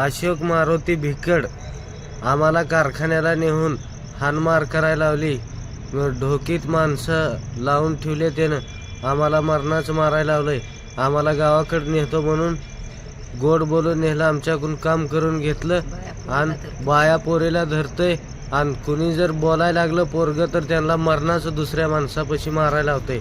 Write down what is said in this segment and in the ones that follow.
अशोक मारुती भिकड आम्हाला कारखान्याला नेऊन हाणमार करायला लावली. ढोकीत माणसं लावून ठेवले. त्यानं आम्हाला मरणाच मारायला लावलंय. आम्हाला गावाकडे नेतो म्हणून गोड बोलून नेलं, आमच्याकडून काम करून घेतलं आणि बाया पोरीला धरतंय. आणि कुणी जर बोलायला लागलं पोरगं तर त्यांना मरणाचं दुसऱ्या माणसापाशी मारायला लावतंय.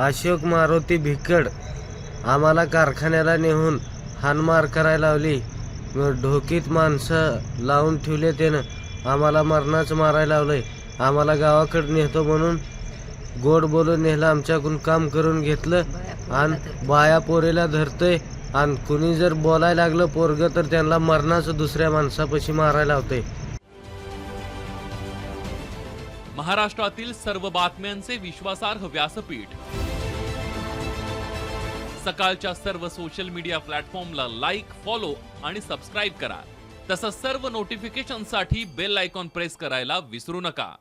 अशोक मारुती भिकड आम्हाला कारखान्याला नेऊन हाणमार करायला लावली. ढोकीत माणसं लावून ठेवले. त्यानं आम्हाला मरणाच मारायला लावलंय. आम्हाला गावाकडे नेतो म्हणून गोड बोलून नेलं, आमच्याकडून काम करून घेतलं आणि बाया पोरीला धरतंय. आणि कुणी जर बोलायला लागलं पोरगं तर त्यांना मरणाचं दुसऱ्या माणसापाशी मारायला लावतंय. महाराष्ट्रातील सर्व बातम्यांचे विश्वासार्ह व्यासपीठ. सकाळच्या सर्व सोशल मीडिया प्लॅटफॉर्मला लाईक, फॉलो आणि सबस्क्राईब करा. तसंच सर्व नोटिफिकेशनसाठी बेल आयकॉन प्रेस करायला विसरू नका.